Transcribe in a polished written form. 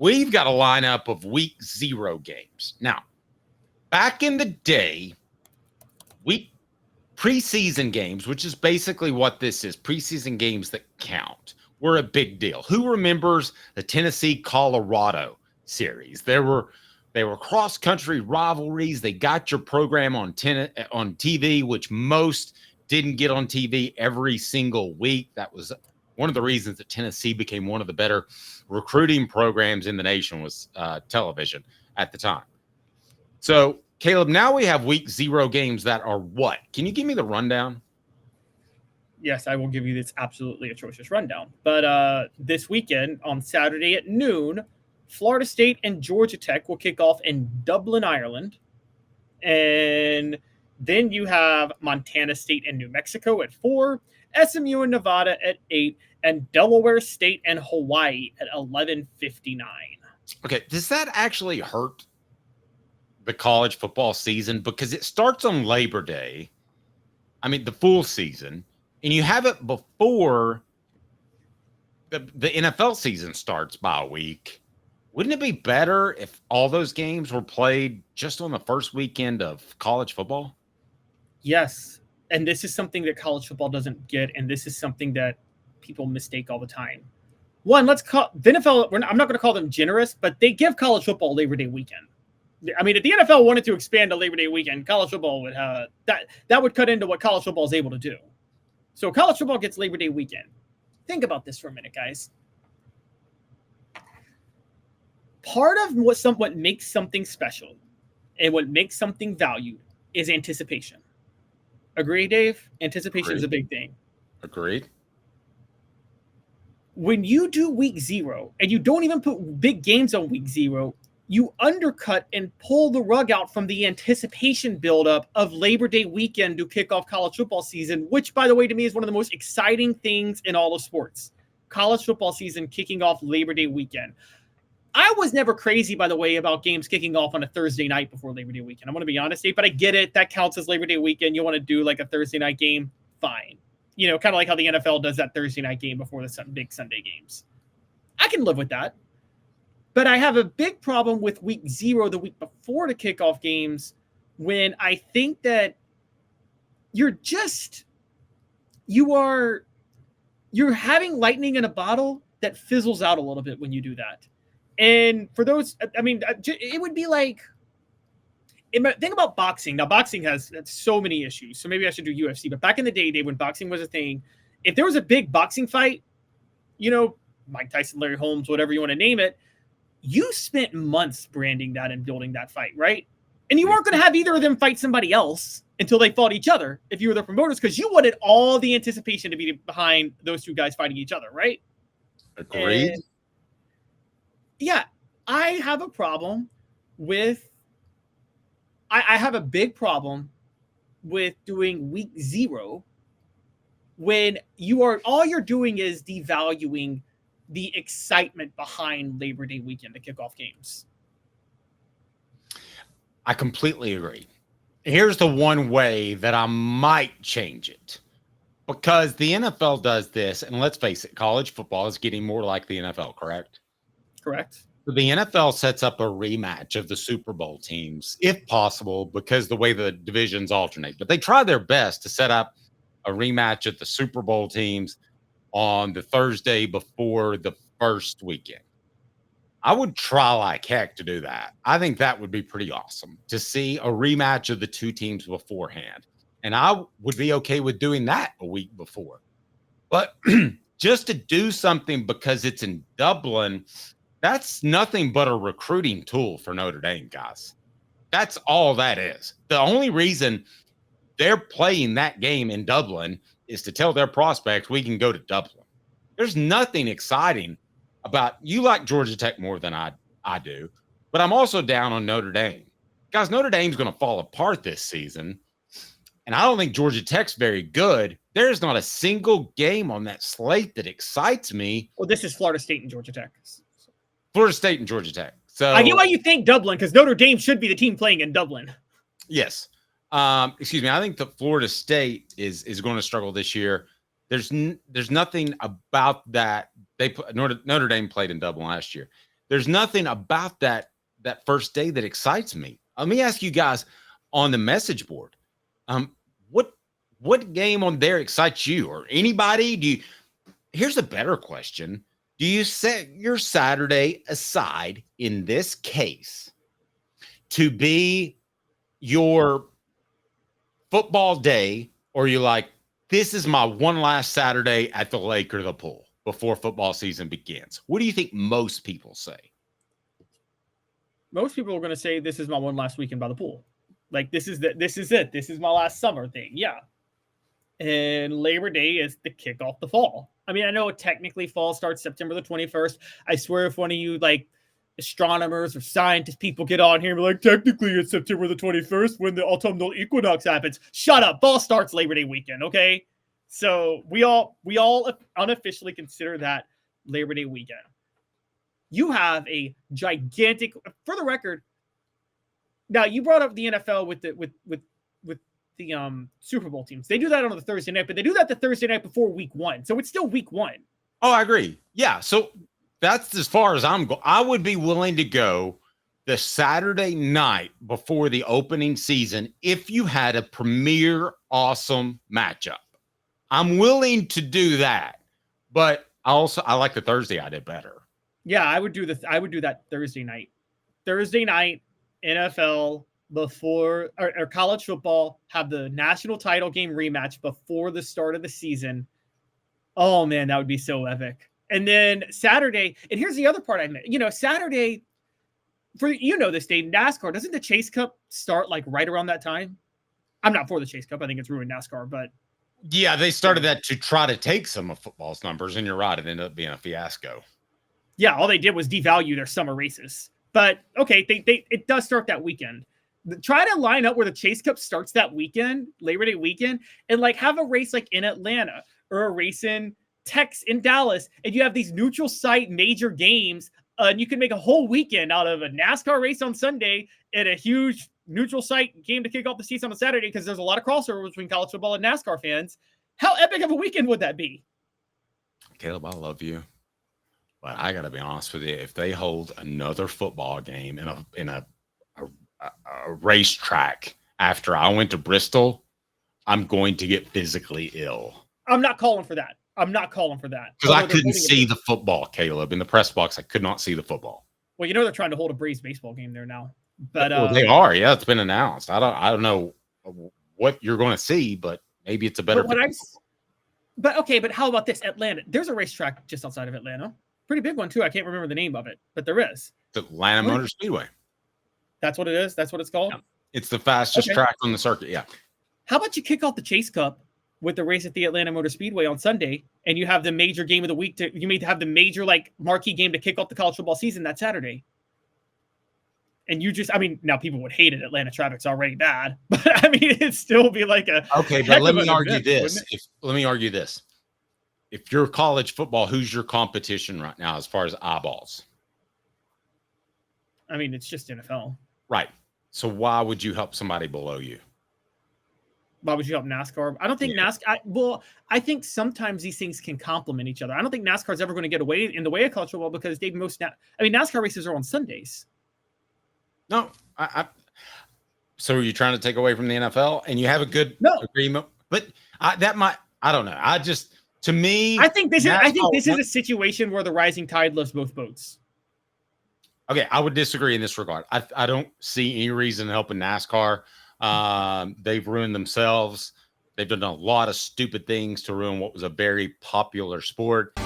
we've got a lineup of week 0 games. Now, back in the day, preseason games, which is basically what this is, preseason games that count, were a big deal. Who remembers the Tennessee-Colorado series? They were cross-country rivalries. They got your program on TV, which most didn't get on TV every single week. That was one of the reasons that Tennessee became one of the better recruiting programs in the nation, was television at the time. So, Caleb, now we have week 0 games that are what? Can you give me the rundown? Yes, I will give you this absolutely atrocious rundown. But this weekend on Saturday at noon, Florida State and Georgia Tech will kick off in Dublin, Ireland. And then you have Montana State and New Mexico at 4, SMU and Nevada at 8, and Delaware State and Hawaii at 11:59. Okay, does that actually hurt the college football season? Because it starts on Labor Day. I mean, the full season. And you have it before the NFL season starts by a week. Wouldn't it be better if all those games were played just on the first weekend of college football? Yes. And this is something that college football doesn't get. And this is something that people mistake all the time. One, let's call the NFL. I'm not going to call them generous, but they give college football Labor Day weekend. I mean, if the NFL wanted to expand to Labor Day weekend, college football would that would cut into what college football is able to do. So college football gets Labor Day weekend. Think about this for a minute, guys. Part of what makes something special and what makes something valued is anticipation. Agree, Dave? Anticipation is a big thing. Agreed. When you do week 0 and you don't even put big games on week 0, you undercut and pull the rug out from the anticipation buildup of Labor Day weekend to kick off college football season, which, by the way, to me is one of the most exciting things in all of sports. College football season kicking off Labor Day weekend. I was never crazy, by the way, about games kicking off on a Thursday night before Labor Day weekend. I want to be honest, Dave, but I get it. That counts as Labor Day weekend. You want to do like a Thursday night game? Fine. You know, kind of like how the NFL does that Thursday night game before the big Sunday games. I can live with that. But I have a big problem with week 0, the week before the kickoff games, when I think that you're having lightning in a bottle that fizzles out a little bit when you do that. And for those, I mean, it would be like, think about boxing. Now, boxing has so many issues. So maybe I should do UFC. But back in the day, when boxing was a thing, if there was a big boxing fight, you know, Mike Tyson, Larry Holmes, whatever you want to name it, you spent months branding that and building that fight, right? And you weren't going to have either of them fight somebody else until they fought each other if you were the promoters, because you wanted all the anticipation to be behind those two guys fighting each other, right? Agreed. And yeah, I have a problem with I have a big problem with doing week 0 when all you're doing is devaluing the excitement behind Labor Day weekend to kick off games. I completely agree. Here's the one way that I might change it, because the NFL does this, and let's face it, college football is getting more like the NFL, correct? Correct. So the NFL sets up a rematch of the Super Bowl teams, if possible, because the way the divisions alternate. But they try their best to set up a rematch of the Super Bowl teams on the Thursday before the first weekend. I would try like heck to do that. I think that would be pretty awesome to see a rematch of the two teams beforehand. And I would be okay with doing that a week before. But just to do something because it's in Dublin, that's nothing but a recruiting tool for Notre Dame, guys. That's all that is. The only reason they're playing that game in Dublin is to tell their prospects we can go to Dublin. There's nothing exciting about, you like Georgia Tech more than I do, but I'm also down on Notre Dame. Guys, Notre Dame's going to fall apart this season, and I don't think Georgia Tech's very good. There's not a single game on that slate that excites me. Well, this is Florida State and Georgia Tech. Florida State and Georgia Tech. So I get why you think Dublin, because Notre Dame should be the team playing in Dublin. Yes. Excuse me. I think that Florida State is going to struggle this year. There's nothing about that. Notre Dame played in Dublin last year. there's nothing about that first day that excites me. Let me ask you guys on the message board, what game on there excites you or anybody? Here's a better question. Do you set your Saturday aside in this case to be your football day, or you like, this is my one last Saturday at the lake or the pool before football season begins? What do you think most people say? Most people are going to say, this is my one last weekend by the pool. Like, this is it. This is my last summer thing. Yeah. And Labor Day is the kickoff the fall. I mean, I know technically fall starts September the 21st. I swear if one of you like astronomers or scientist people get on here and be like, technically it's September the 21st when the autumnal equinox happens. Shut up. Fall starts Labor Day weekend, okay? So we all unofficially consider that Labor Day weekend. You have a gigantic, for the record, now you brought up the NFL with the Super Bowl teams. They do that on the Thursday night, but they do that the Thursday night before week 1. So it's still week 1. Oh, I agree. Yeah. So that's as far as I'm going. I would be willing to go the Saturday night before the opening season if you had a premier awesome matchup. I'm willing to do that, but I like the Thursday I did better. Yeah, I would do that Thursday night. Thursday night, NFL before or college football have the national title game rematch before the start of the season. Oh man, that would be so epic. And then Saturday, and here's the other part I meant. Saturday, this day, NASCAR, doesn't the Chase Cup start like right around that time? I'm not for the Chase Cup. I think it's ruined NASCAR, but yeah, they started that to try to take some of football's numbers, and you're right, it ended up being a fiasco. Yeah, all they did was devalue their summer races. But okay, it does start that weekend. Try to line up where the Chase Cup starts that weekend, Labor Day weekend, and like have a race like in Atlanta or a race in Dallas, and you have these neutral site major games, and you can make a whole weekend out of a NASCAR race on Sunday and a huge neutral site game to kick off the season on Saturday because there's a lot of crossover between college football and NASCAR fans. How epic of a weekend would that be? Caleb, I love you, but I got to be honest with you. If they hold another football game in a racetrack after I went to Bristol, I'm going to get physically ill. I'm not calling for that. Because I couldn't see the football, Caleb. In the press box, I could not see the football. Well, they're trying to hold a Braves baseball game there now. But they are. Yeah, it's been announced. I don't know what you're going to see, but maybe it's a better. But how about this? Atlanta. There's a racetrack just outside of Atlanta. Pretty big one too. I can't remember the name of it, but there is. The Atlanta Motor Speedway. That's what it is. That's what it's called. Yeah. It's the fastest track on the circuit. Yeah. How about you kick off the Chase Cup with the race at the Atlanta Motor Speedway on Sunday, and you have the major game of the week you may have the major marquee game to kick off the college football season that Saturday. And now people would hate it. Atlanta traffic's already bad, but it'd still be like a okay. But let me argue this. If you're college football, who's your competition right now as far as eyeballs? It's just NFL. Right. So why would you help somebody below you? Why would you help NASCAR? I don't think NASCAR. I think sometimes these things can complement each other. I don't think NASCAR is ever going to get away in the way of college football because NASCAR races are on Sundays. No, so are you trying to take away from the NFL? And you have a good agreement, but I don't know. To me, I think this is a situation where the rising tide lifts both boats. Okay, I would disagree in this regard. I don't see any reason in helping NASCAR. They've ruined themselves. They've done a lot of stupid things to ruin what was a very popular sport.